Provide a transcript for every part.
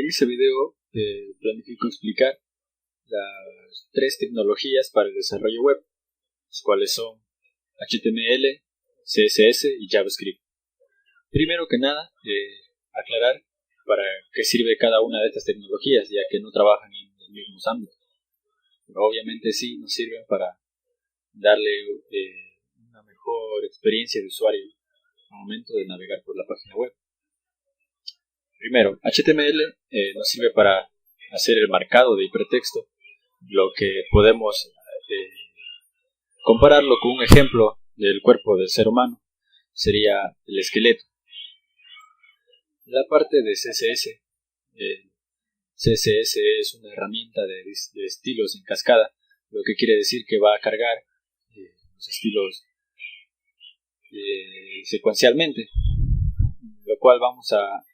En este video planifico explicar las tres tecnologías para el desarrollo web, las cuales son HTML, CSS y JavaScript. Primero que nada, aclarar para qué sirve cada una de estas tecnologías, ya que no trabajan en los mismos ámbitos. Pero obviamente sí nos sirven para darle una mejor experiencia de usuario al momento de navegar por la página web. Primero, HTML nos sirve para hacer el marcado de hipertexto, lo que podemos compararlo con un ejemplo del cuerpo del ser humano, sería el esqueleto. La parte de CSS, CSS es una herramienta de estilos en cascada, lo que quiere decir que va a cargar los estilos secuencialmente, lo cual vamos a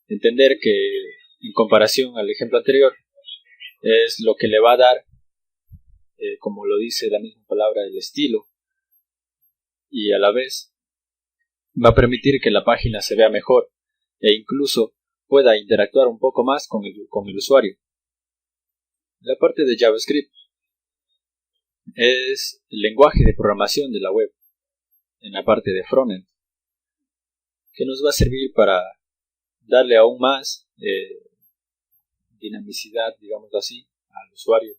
entender que en comparación al ejemplo anterior es lo que le va a dar, como lo dice la misma palabra, el estilo, y a la vez va a permitir que la página se vea mejor e incluso pueda interactuar un poco más con el usuario. La parte de JavaScript es el lenguaje de programación de la web en la parte de frontend, que nos va a servir para darle aún más dinamicidad, digámoslo así, al usuario,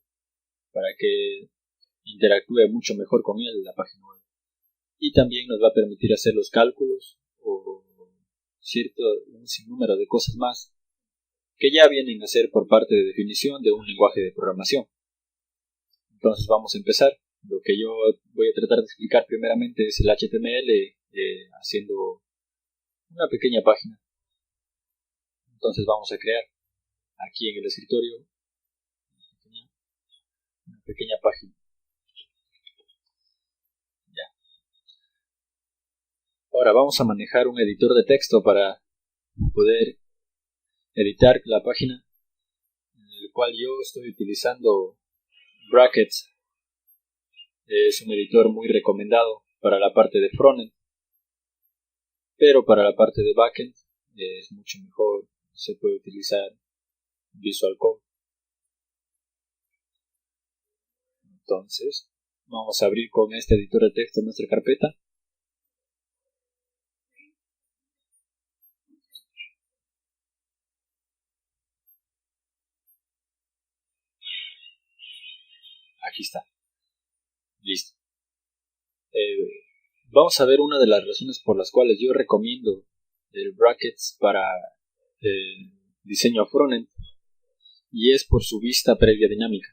para que interactúe mucho mejor con él en la página web. Y también nos va a permitir hacer los cálculos o un sinnúmero de cosas más que ya vienen a ser por parte de definición de un lenguaje de programación. Entonces vamos a empezar. Lo que yo voy a tratar de explicar primeramente es el HTML haciendo una pequeña página. Entonces vamos a crear aquí en el escritorio una pequeña página. Ya. Ahora vamos a manejar un editor de texto para poder editar la página, en el cual yo estoy utilizando Brackets. Es un editor muy recomendado para la parte de frontend, pero para la parte de backend es mucho mejor. Se puede utilizar Visual Code. Entonces vamos a abrir con este editor de texto nuestra carpeta. Aquí está. Listo. Vamos a ver una de las razones por las cuales yo recomiendo el Brackets para diseño frontend, y es por su vista previa dinámica.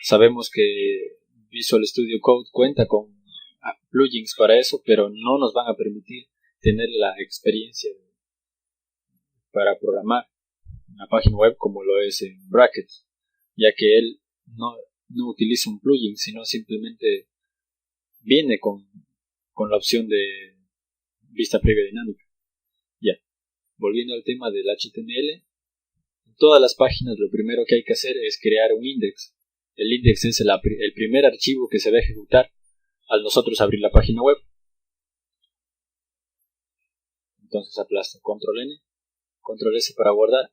Sabemos que Visual Studio Code cuenta con plugins para eso, pero no nos van a permitir tener la experiencia para programar una página web como lo es en Brackets, ya que él no utiliza un plugin, sino simplemente viene con la opción de vista previa dinámica. Ya, volviendo al tema del HTML, en todas las páginas lo primero que hay que hacer es crear un index. El index es el primer archivo que se va a ejecutar al nosotros abrir la página web. Entonces aplasto Control N, Control S para guardar,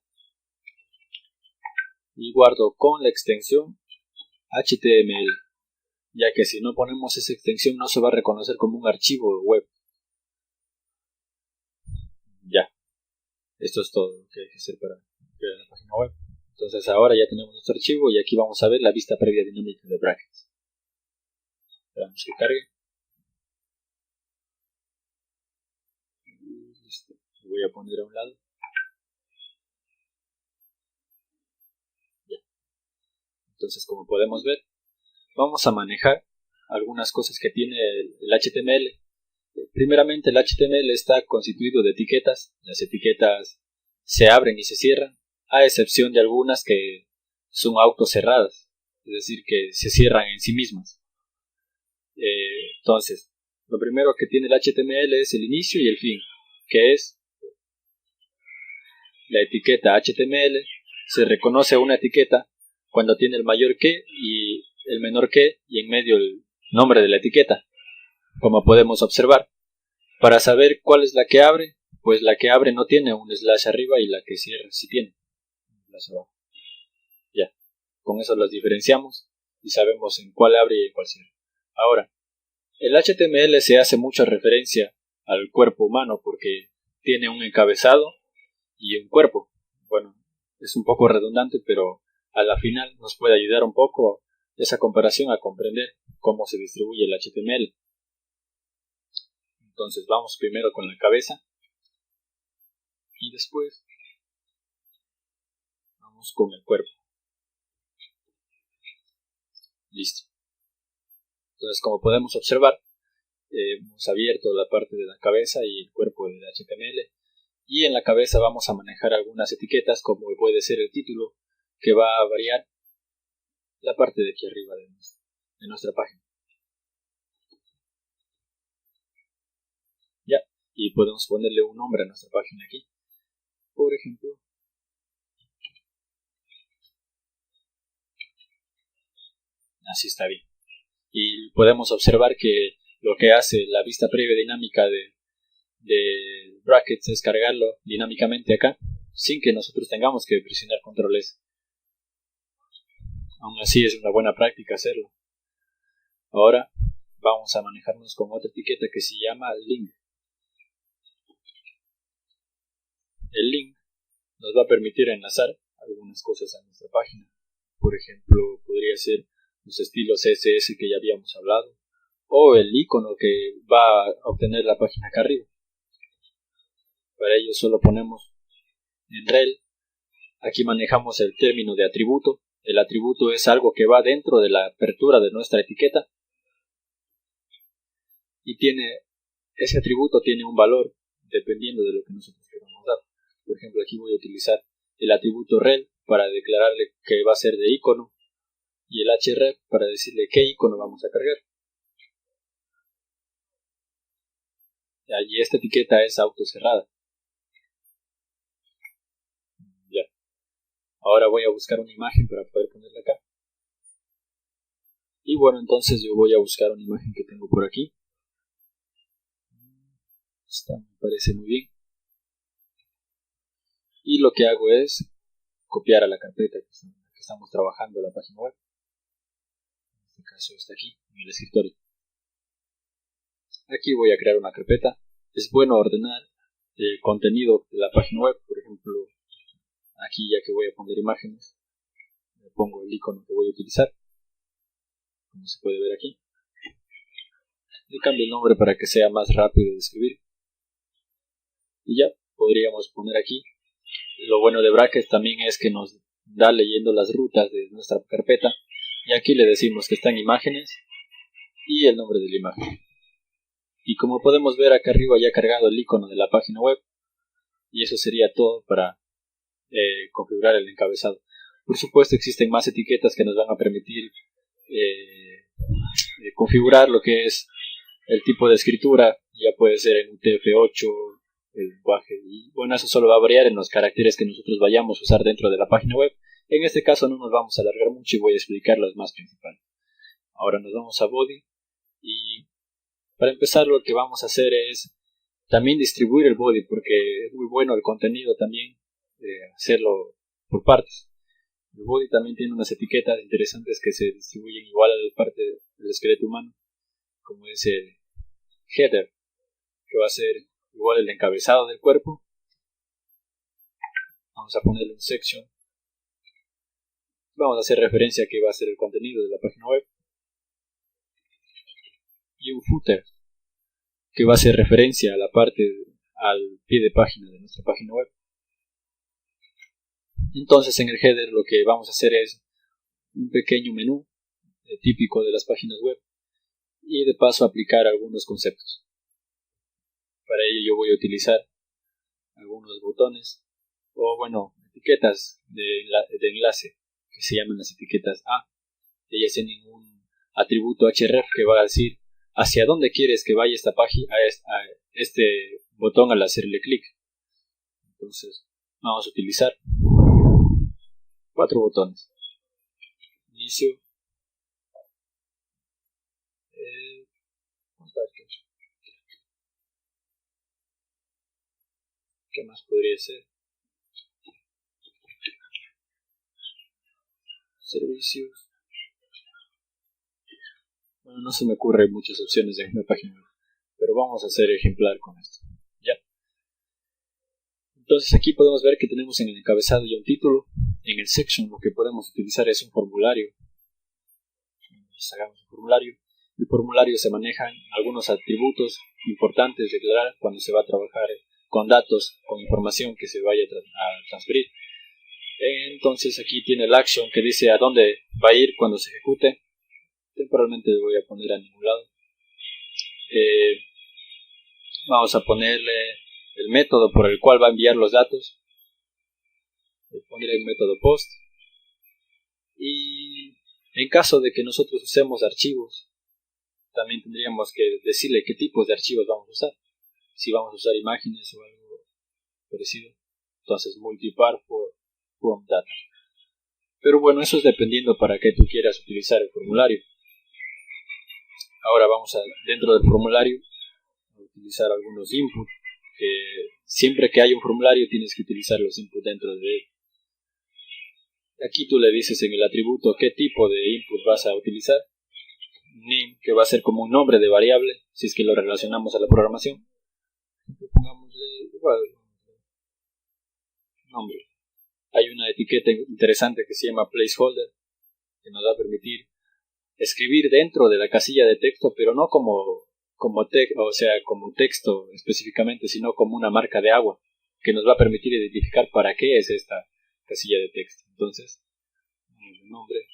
y guardo con la extensión HTML, ya que si no ponemos esa extensión no se va a reconocer como un archivo web. Ya, esto es todo lo que hay que hacer para crear la página web. Entonces ahora ya tenemos nuestro archivo y aquí vamos a ver la vista previa dinámica de Brackets. Esperamos que cargue. Listo. Lo voy a poner a un lado. Ya. Entonces, como podemos ver, vamos a manejar algunas cosas que tiene el HTML. Primeramente, el HTML está constituido de etiquetas. Las etiquetas se abren y se cierran, a excepción de algunas que son autocerradas, es decir, que se cierran en sí mismas. Entonces, lo primero que tiene el HTML es el inicio y el fin, que es la etiqueta HTML. Se reconoce una etiqueta cuando tiene el mayor que y el menor que, y en medio el nombre de la etiqueta. Como podemos observar, para saber cuál es la que abre, pues la que abre no tiene un slash arriba y la que cierra sí tiene. las abajo. Ya, con eso las diferenciamos y sabemos en cuál abre y en cuál cierra. Ahora, el HTML se hace mucha referencia al cuerpo humano porque tiene un encabezado y un cuerpo. Bueno, es un poco redundante, pero a la final nos puede ayudar un poco esa comparación a comprender cómo se distribuye el HTML. Entonces vamos primero con la cabeza y después vamos con el cuerpo. Listo. Entonces, como podemos observar, hemos abierto la parte de la cabeza y el cuerpo del HTML, y en la cabeza vamos a manejar algunas etiquetas como puede ser el título, que va a variar la parte de aquí arriba de nuestra página. Ya, y podemos ponerle un nombre a nuestra página aquí. Por ejemplo, así está bien. Y podemos observar que lo que hace la vista previa dinámica de brackets es cargarlo dinámicamente acá, sin que nosotros tengamos que presionar control S. Aún así es una buena práctica hacerlo. Ahora vamos a manejarnos con otra etiqueta que se llama link. El link nos va a permitir enlazar algunas cosas a nuestra página. Por ejemplo, podría ser los estilos CSS que ya habíamos hablado, o el icono que va a obtener la página acá arriba. Para ello solo ponemos en rel. Aquí manejamos el término de atributo. El atributo es algo que va dentro de la apertura de nuestra etiqueta y ese atributo tiene un valor dependiendo de lo que nosotros queramos dar. Por ejemplo, aquí voy a utilizar el atributo rel para declararle que va a ser de icono y el href para decirle qué icono vamos a cargar. Y esta etiqueta es autocerrada. Ya. Ahora voy a buscar una imagen para poder ponerla acá. Y bueno, entonces yo voy a buscar una imagen que tengo por aquí. Esta me parece muy bien. Y lo que hago es copiar a la carpeta que estamos trabajando en la página web. En este caso está aquí, en el escritorio. Aquí voy a crear una carpeta. Es bueno ordenar el contenido de la página web. Por ejemplo, aquí ya que voy a poner imágenes, le pongo el icono que voy a utilizar, como se puede ver aquí. Le cambio el nombre para que sea más rápido de escribir. Y ya podríamos poner aquí. Lo bueno de brackets también es que nos da leyendo las rutas de nuestra carpeta. Y aquí le decimos que están imágenes y el nombre de la imagen. Y como podemos ver acá arriba ya ha cargado el icono de la página web. Y eso sería todo para configurar el encabezado. Por supuesto existen más etiquetas que nos van a permitir configurar lo que es el tipo de escritura. Ya puede ser en UTF-8, el lenguaje, y bueno, eso solo va a variar en los caracteres que nosotros vayamos a usar dentro de la página web. En este caso no nos vamos a alargar mucho y voy a explicar los más principales. Ahora nos vamos a body y para empezar lo que vamos a hacer es también distribuir el body, porque es muy bueno el contenido también hacerlo por partes. El body también tiene unas etiquetas interesantes que se distribuyen igual a la parte del esqueleto humano, como es el header, que va a ser igual el encabezado del cuerpo. Vamos a ponerle un section. Vamos a hacer referencia a que va a ser el contenido de la página web. Y un footer, que va a hacer referencia a la parte, al pie de página de nuestra página web. Entonces en el header lo que vamos a hacer es un pequeño menú típico de las páginas web y de paso aplicar algunos conceptos. Para ello yo voy a utilizar algunos botones o bueno, etiquetas de enlace que se llaman las etiquetas A. Ellas tienen un atributo href que va a decir hacia dónde quieres que vaya esta página, a este botón al hacerle clic. Entonces vamos a utilizar 4 botones: inicio, contactos. ¿Qué más podría ser? servicios. Bueno, no se me ocurren muchas opciones en una página web, pero vamos a ser ejemplar con esto. ¿Ya? Entonces aquí podemos ver que tenemos en el encabezado ya un título. En el section lo que podemos utilizar es un formulario. Hagamos un formulario. El formulario se manejan algunos atributos importantes de declarar cuando se va a trabajar con datos, con información que se vaya a transferir. Entonces aquí tiene el action que dice a dónde va a ir cuando se ejecute. Temporalmente lo voy a poner a ningún lado. Vamos a ponerle el método por el cual va a enviar los datos. Voy a poner el método post. Y en caso de que nosotros usemos archivos, también tendríamos que decirle qué tipos de archivos vamos a usar. Si vamos a usar imágenes o algo parecido. Entonces multipar from data. Pero bueno, eso es dependiendo para qué tú quieras utilizar el formulario. Ahora vamos dentro del formulario a utilizar algunos inputs. Que siempre que hay un formulario tienes que utilizar los inputs dentro de él. Aquí tú le dices en el atributo qué tipo de input vas a utilizar. Name, que va a ser como un nombre de variable, si es que lo relacionamos a la programación. Pongámosle igual nombre. Hay una etiqueta interesante que se llama placeholder, que nos va a permitir escribir dentro de la casilla de texto, pero no como texto específicamente, sino como una marca de agua, que nos va a permitir identificar para qué es esta casilla de texto. Entonces, el nombre.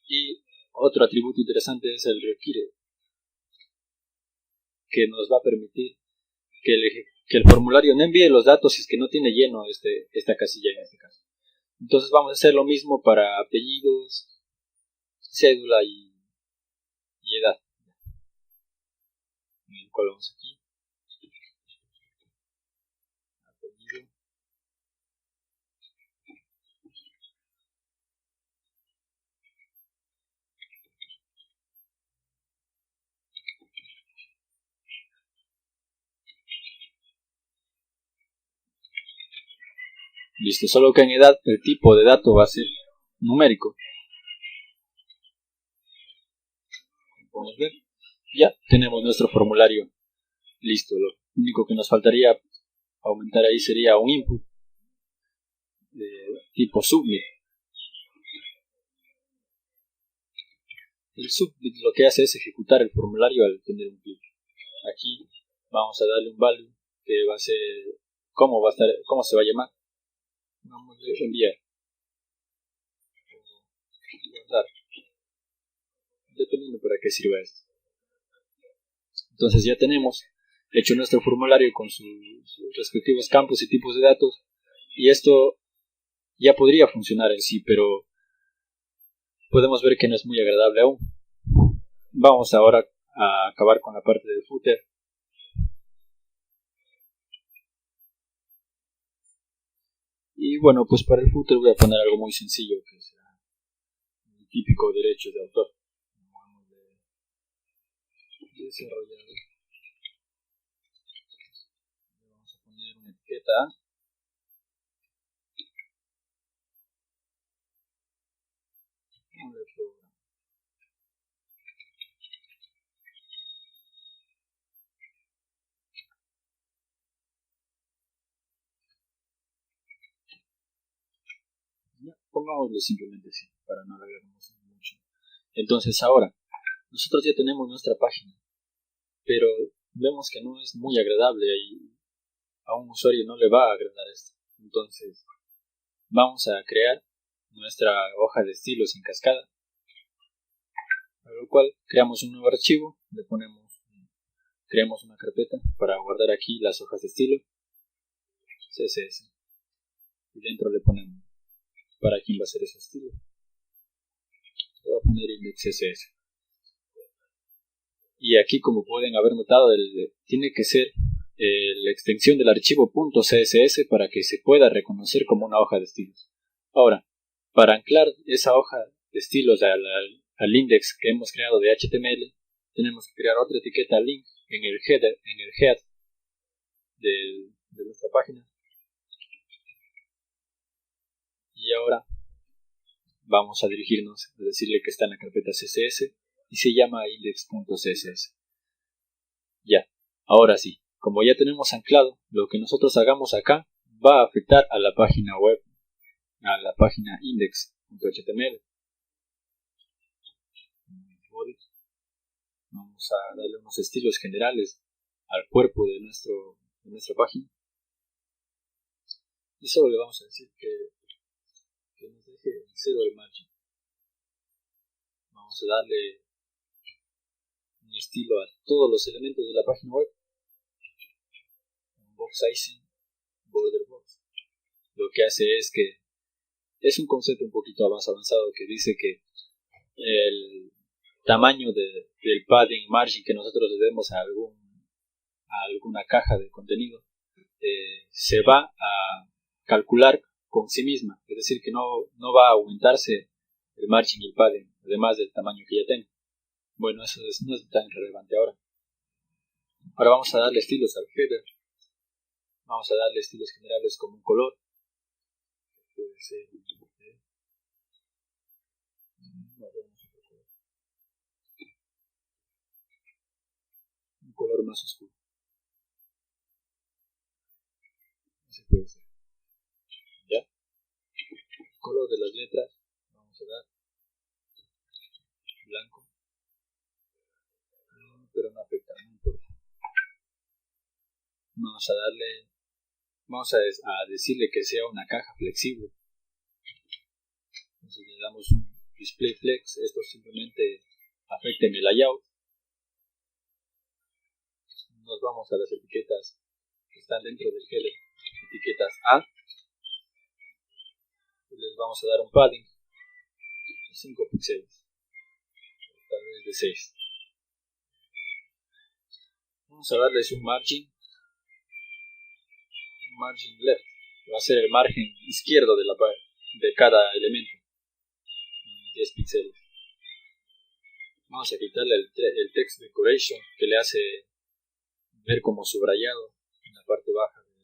Y otro atributo interesante es el require, que nos va a permitir que el formulario no envíe los datos si es que no tiene lleno esta casilla en este caso. Entonces vamos a hacer lo mismo para apellidos, cédula y edad. En el cual vamos aquí. Apellido. Listo, solo que en edad el tipo de dato va a ser numérico. Podemos ver. Ya tenemos nuestro formulario listo. Lo único que nos faltaría aumentar ahí sería un input de tipo submit. El submit lo que hace es ejecutar el formulario al tener un clic. Aquí vamos a darle un value que va a ser cómo se va a llamar. Vamos a enviar. Guardar. Dependiendo para qué sirva esto. Entonces ya tenemos hecho nuestro formulario con sus respectivos campos y tipos de datos, y esto ya podría funcionar en sí, pero podemos ver que no es muy agradable aún. Vamos ahora a acabar con la parte del footer. Y bueno, pues para el footer voy a poner algo muy sencillo, que sea el típico derecho de autor. Vamos de desarrollador. Vamos a poner una etiqueta. Pongámoslo simplemente así, para no alargarnos mucho. Entonces ahora, nosotros ya tenemos nuestra página, pero vemos que no es muy agradable y a un usuario no le va a agradar esto. Entonces, vamos a crear nuestra hoja de estilos en cascada, para lo cual creamos un nuevo archivo, creamos una carpeta para guardar aquí las hojas de estilo, CSS, y dentro le ponemos para quién va a ser ese estilo. Le voy a poner index CSS. Y aquí, como pueden haber notado, tiene que ser la extensión del archivo .css para que se pueda reconocer como una hoja de estilos. Ahora, para anclar esa hoja de estilos al index que hemos creado de HTML, tenemos que crear otra etiqueta link en el head de nuestra página. Y ahora vamos a dirigirnos a decirle que está en la carpeta CSS y se llama index.css. Ya, ahora sí, como ya tenemos anclado, lo que nosotros hagamos acá va a afectar a la página web, a la página index.html. Vamos a darle unos estilos generales al cuerpo de nuestra página. Y solo le vamos a decir que nos deje en 0 el margin. Vamos a darle un estilo a todos los elementos de la página web. Un box sizing, border box. Lo que hace es que es un concepto un poquito más avanzado que dice que el tamaño del padding margin que nosotros le demos a alguna caja de contenido se va a calcular con sí misma, es decir, que no va a aumentarse el margin y el padding, además del tamaño que ya tenga. Bueno, eso no es tan relevante ahora. Ahora vamos a darle estilos al header. Vamos a darle estilos generales como un color. Puede ser un color más oscuro. Ese puede ser. ¿Ya? El color de las letras vamos a dar blanco. Pero no afecta, no importa. Vamos a decirle que sea una caja flexible. Entonces le damos un display flex. Esto simplemente afecta en el layout. Nos vamos a las etiquetas que están dentro del header, etiquetas A, y les vamos a dar un padding de 5 píxeles, tal vez de 6. Vamos a darles un margin left, que va a ser el margen izquierdo de cada elemento, 10 píxeles. Vamos a quitarle el text decoration, que le hace ver como subrayado en la parte baja del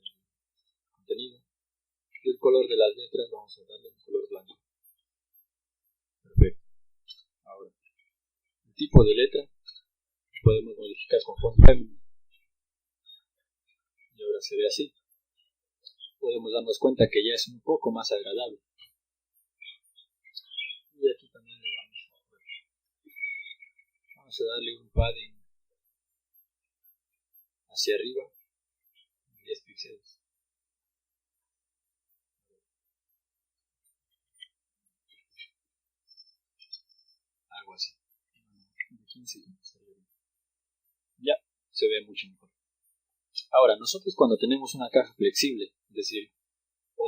contenido. Y el color de las letras vamos a darle un color blanco. Perfecto. Ahora, el tipo de letra podemos modificar con font feminine. Y ahora se ve así. Podemos darnos cuenta que ya es un poco más agradable. Y aquí también le vamos a darle un padding hacia arriba, 10 píxeles. Algo así. De 15 ya se ve mucho mejor. Ahora, nosotros cuando tenemos una caja flexible, es decir,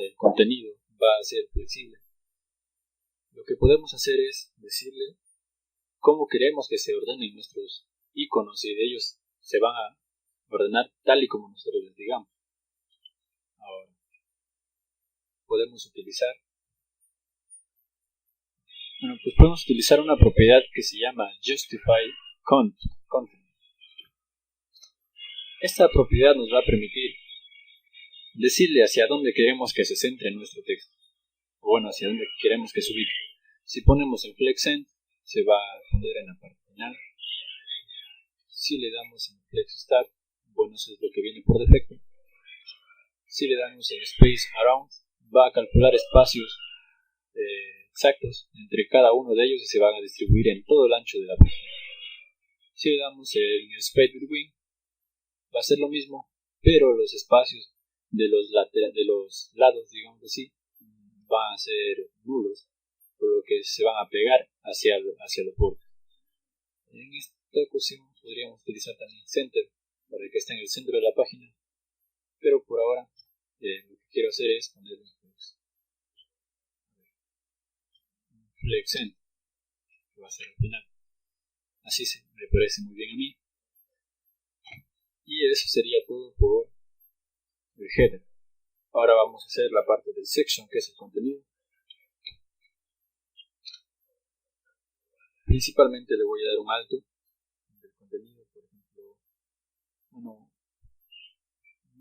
el contenido va a ser flexible, lo que podemos hacer es decirle cómo queremos que se ordenen nuestros iconos y ellos se van a ordenar tal y como nosotros les digamos. Ahora, podemos utilizar una propiedad que se llama Justify Content. Esta propiedad nos va a permitir decirle hacia dónde queremos que se centre nuestro texto, o bueno, hacia dónde queremos que se ubique. Si ponemos en FlexEnd, se va a poner en la parte final. Si le damos en FlexStat, bueno, eso es lo que viene por defecto. Si le damos en Space Around, va a calcular espacios exactos entre cada uno de ellos y se van a distribuir en todo el ancho de la página. Si le damos en Space Between, va a ser lo mismo, pero los espacios de los lados, digamos así, van a ser nulos, por lo que se van a pegar hacia los bordes. En esta ocasión podríamos utilizar también Center para que esté en el centro de la página, pero por ahora lo que quiero hacer es poner un FlexEnd, que va a ser al final. Así me parece muy bien a mí. Y eso sería todo por el header. Ahora vamos a hacer la parte del section, que es el contenido. Principalmente le voy a dar un alto del contenido, por ejemplo, no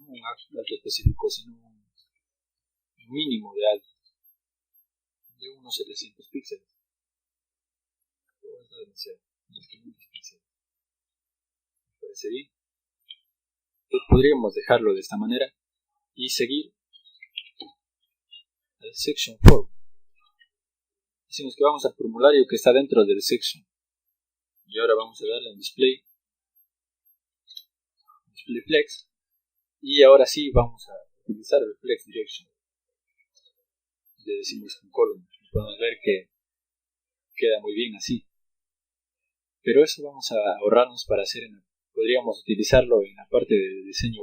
un alto específico, sino un mínimo de alto. de unos 700 píxeles. Todo está demasiado, unos 500 píxeles. ¿Me parece bien? Podríamos dejarlo de esta manera y seguir al section form. Decimos que vamos al formulario que está dentro del section. Y ahora vamos a darle en display flex. Y ahora sí vamos a utilizar el flex direction. Le decimos con column. Podemos ver que queda muy bien así. Pero eso vamos a ahorrarnos para hacer podríamos utilizarlo en la parte de diseño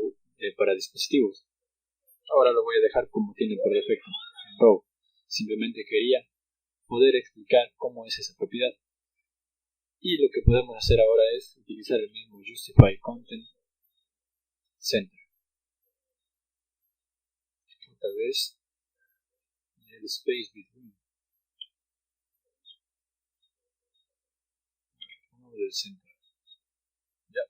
para dispositivos. Ahora lo voy a dejar como tiene por defecto en row. Simplemente quería poder explicar cómo es esa propiedad. Y lo que podemos hacer ahora es utilizar el mismo justify content center. Tal vez el space between del center. Ya.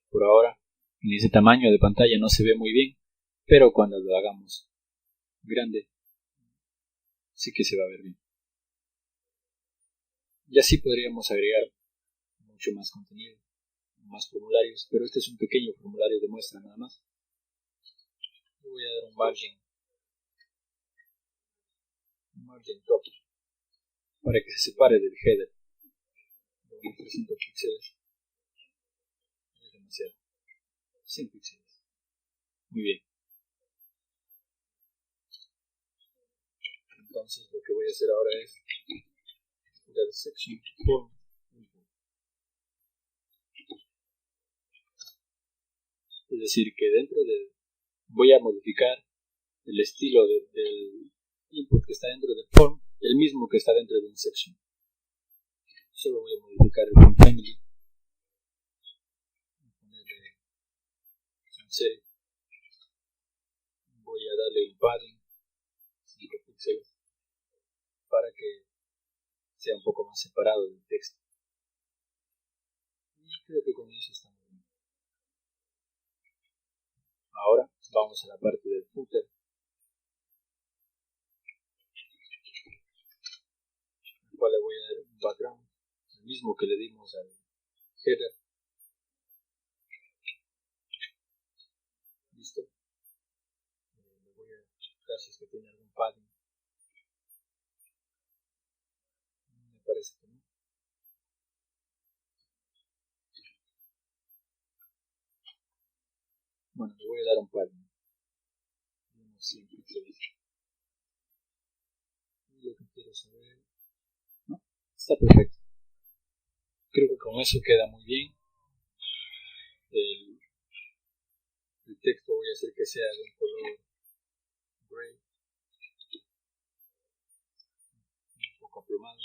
Por ahora en ese tamaño de pantalla no se ve muy bien, pero cuando lo hagamos grande sí que se va a ver bien. Y así podríamos agregar mucho más contenido, más formularios, pero este es un pequeño formulario de muestra nada más. Le voy a dar un margin top para que se separe del header. Unos 300 píxeles es demasiado. 100 píxeles. Muy bien. Entonces lo que voy a hacer ahora es ir al section form input. Es decir, que dentro de voy a modificar el estilo del input que está dentro del form, el mismo que está dentro de un section. Solo voy a modificar el form family. Voy a ponerle sans serif. Voy a darle un padding 5 píxeles para que sea un poco más separado del texto. Y creo que con eso está muy bien. Ahora vamos a la parte del footer. Al cual le voy a dar un background, el mismo que le dimos al header. Listo. Le voy a buscar si es que tiene algún padding. Me parece que no. Bueno, le voy a dar un padding. Unos 100 píxeles. Y lo que quiero saber. No, está perfecto. Creo que con eso queda muy bien. El texto voy a hacer que sea de un color gray, un poco aplomado.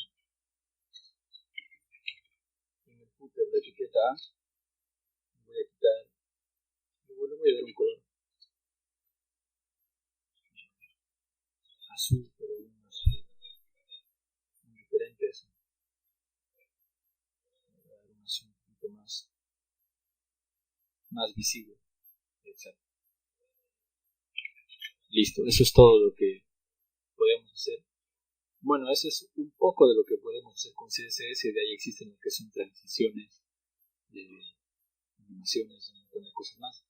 En el footer de etiqueta A voy a quitar, le voy a dar un color azul, pero un azul diferente a eso. Voy a dar un azul un poquito más visible. Exacto. Listo, eso es todo lo que podemos hacer. Bueno, eso es un poco de lo que podemos hacer con CSS. De ahí existen lo que son transiciones, animaciones, un montón de cosas más.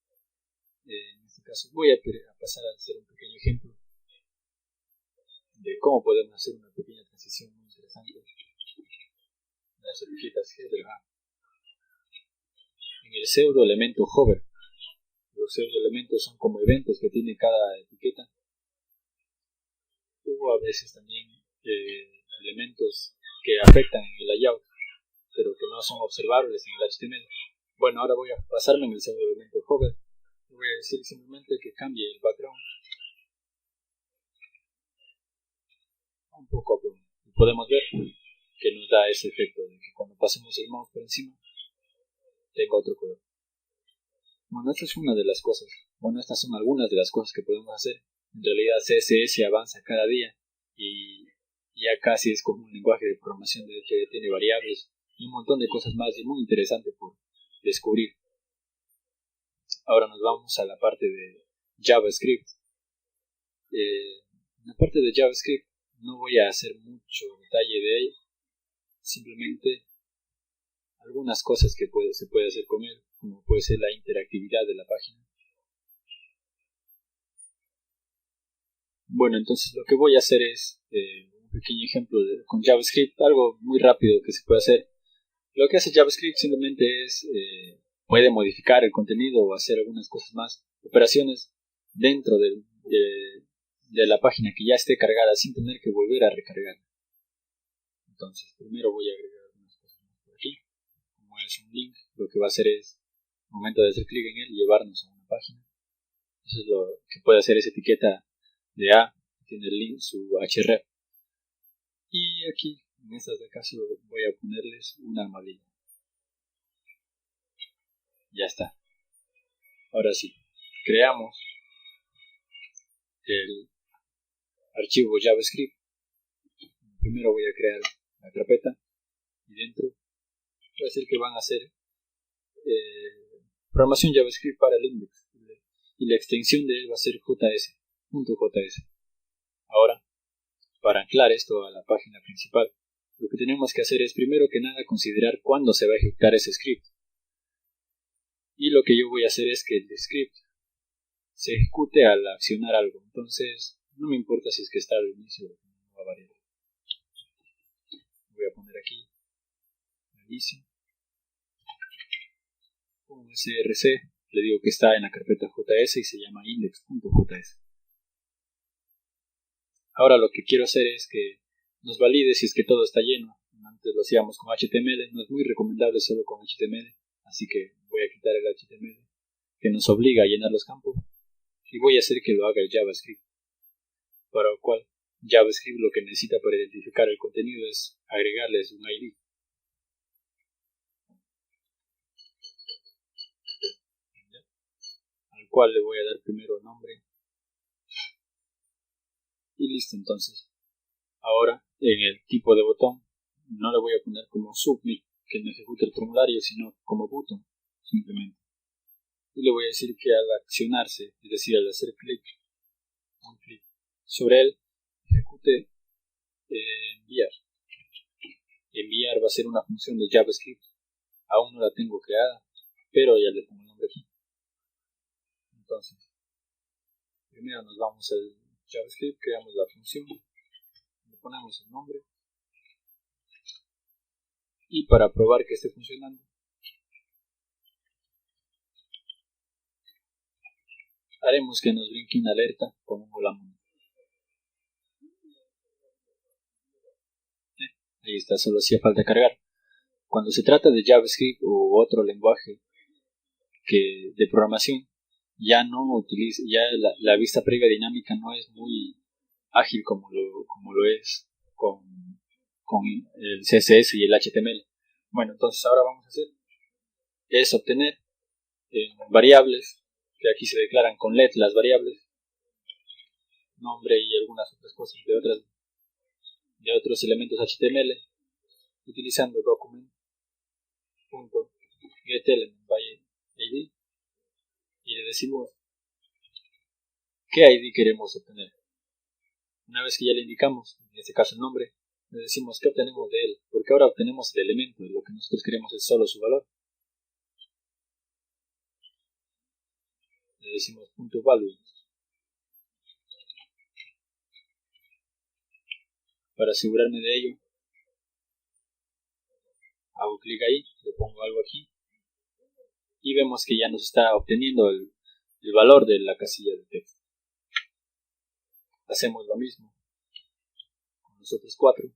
En este caso voy a pasar a hacer un pequeño ejemplo de cómo podemos hacer una pequeña transición muy interesante. Las etiquetas header en el pseudo elemento hover. Los pseudo elementos son como eventos que tiene cada etiqueta. O a veces también elementos que afectan en el layout, pero que no son observables en el HTML. Bueno, ahora voy a pasarme en el pseudo elemento hover. Voy a decir simplemente que cambie el background un poco. Y podemos ver que nos da ese efecto de que cuando pasemos el mouse por encima tenga otro color. Bueno, esta es una de las cosas. Bueno, estas son algunas de las cosas que podemos hacer. En realidad CSS avanza cada día y ya casi es como un lenguaje de programación de que tiene variables y un montón de cosas más y muy interesante por descubrir. Ahora nos vamos a la parte de JavaScript. En la parte de JavaScript No voy a hacer mucho detalle de ello, simplemente algunas cosas que se puede hacer con él, como puede ser la interactividad de la página. Bueno, entonces lo que voy a hacer es un pequeño ejemplo con JavaScript, algo muy rápido que se puede hacer. Lo que hace JavaScript simplemente es, puede modificar el contenido o hacer algunas cosas más, operaciones dentro de la página que ya esté cargada sin tener que volver a recargar. Entonces, primero voy a agregar algunas cosas más por aquí. Como es un link, lo que va a hacer es, al momento de hacer clic en él, llevarnos a una página. Eso es lo que puede hacer esa etiqueta de A, tiene el link, su href. Y aquí, en estas de acá, voy a ponerles una almohadilla. Ya está. Ahora sí, creamos el archivo JavaScript. Primero voy a crear la carpeta y dentro voy a decir que van a hacer programación JavaScript para el index y la extensión de él va a ser js.js. Ahora, para anclar esto a la página principal, lo que tenemos que hacer es primero que nada considerar cuándo se va a ejecutar ese script. Y lo que yo voy a hacer es que el script se ejecute al accionar algo. Entonces, no me importa si es que está al inicio o no va a variar. Voy a poner aquí al inicio. Con src le digo que está en la carpeta js y se llama index.js. Ahora lo que quiero hacer es que nos valide si es que todo está lleno. Antes lo hacíamos con HTML, no es muy recomendable solo con HTML, así que voy a quitar el HTML que nos obliga a llenar los campos y voy a hacer que lo haga el JavaScript, para lo cual JavaScript lo que necesita para identificar el contenido es agregarles un ID. Al cual le voy a dar primero nombre y listo. Entonces ahora en el tipo de botón no le voy a poner como submit que no ejecute el formulario, sino como button simplemente, y le voy a decir que al accionarse, es decir al hacer clic sobre él, ejecute enviar. Enviar va a ser una función de JavaScript, aún no la tengo creada, pero ya le pongo el nombre aquí. Entonces primero nos vamos al JavaScript, creamos la función, le ponemos el nombre y para probar que esté funcionando haremos que nos brinque una alerta con un hola mundo. Ahí está, solo hacía falta cargar. Cuando se trata de JavaScript u otro lenguaje de programación, ya no utiliza, ya la vista previa dinámica no es muy ágil como lo es con el CSS y el HTML. Bueno, entonces ahora vamos a hacer es obtener variables que aquí se declaran con let las variables, nombre y algunas otras cosas de otros elementos HTML, utilizando document.getElementById y le decimos qué ID queremos obtener. Una vez que ya le indicamos, en este caso el nombre, le decimos qué obtenemos de él, porque ahora obtenemos el elemento, lo que nosotros queremos es solo su valor. Le decimos .value. Para asegurarme de ello, hago clic ahí, le pongo algo aquí y vemos que ya nos está obteniendo el valor de la casilla de texto. Hacemos lo mismo con los otros 4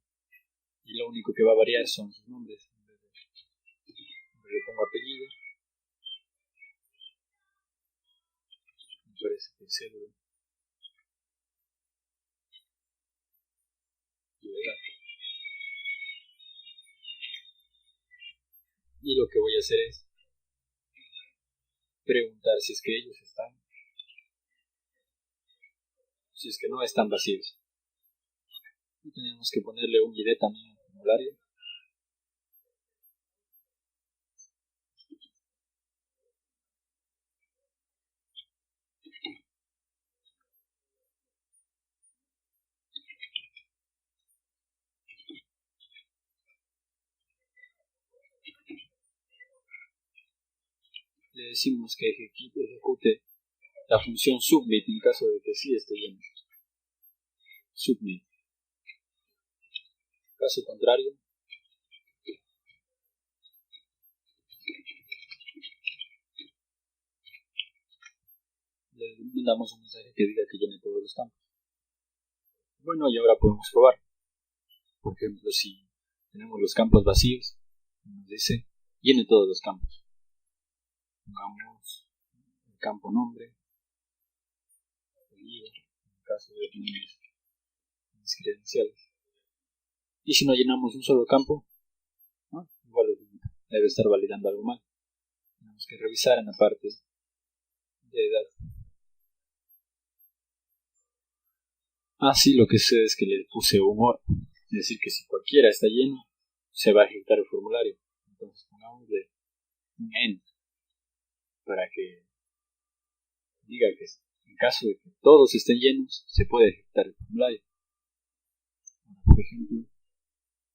y lo único que va a variar son sus nombres. Le pongo apellido, me parece que cédula y edad. Y lo que voy a hacer es preguntar si es que ellos están, si es que no están vacíos. Y tenemos que ponerle un ID también al formulario. le decimos que ejecute la función submit en caso de que sí esté lleno. Submit. Caso contrario, le mandamos un mensaje que diga que llene todos los campos. Bueno, y ahora podemos probar. Por ejemplo, si tenemos los campos vacíos, nos dice llene todos los campos. Pongamos el campo nombre, apellido, en el caso de mis credenciales. Y si no llenamos un solo campo, ¿no? Igual debe estar validando algo mal. Tenemos que revisar en la parte de edad. Sí, lo que sé es que le puse un OR, es decir, que si cualquiera está lleno, se va a ejecutar el formulario. Entonces pongámosle un END para que diga que en caso de que todos estén llenos, se puede ejecutar el formulario. Por ejemplo,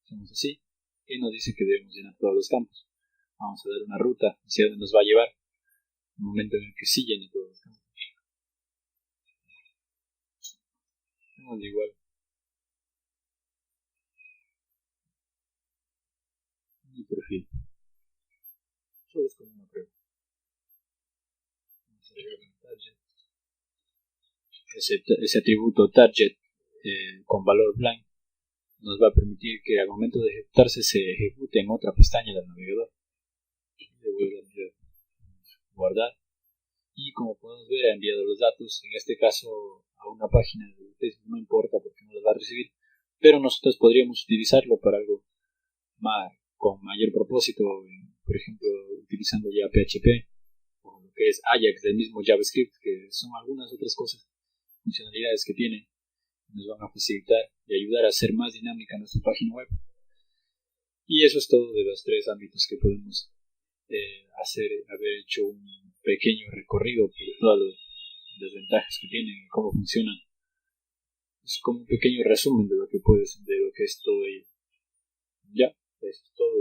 hacemos así, y nos dice que debemos llenar todos los campos. Vamos a dar una ruta hacia donde nos va a llevar en el momento en el que sí llene todos los campos. Hacemos igual. Mi perfil. Solo es como una prueba. Vamos a agregar un target. Ese atributo target con valor blank nos va a permitir que al momento de ejecutarse se ejecute en otra pestaña del navegador. Le voy a dar guardar y como podemos ver ha enviado los datos, en este caso a una página de Facebook, no importa porque no los va a recibir, pero nosotros podríamos utilizarlo para algo con mayor propósito, por ejemplo utilizando ya PHP o lo que es Ajax del mismo JavaScript, que son algunas otras cosas, funcionalidades que tiene, nos van a facilitar y ayudar a hacer más dinámica nuestra página web. Y eso es todo de los tres ámbitos que podemos haber hecho un pequeño recorrido por todas las ventajas que tienen y cómo funcionan. Es como un pequeño resumen de lo que es todo ello. Ya, eso es todo.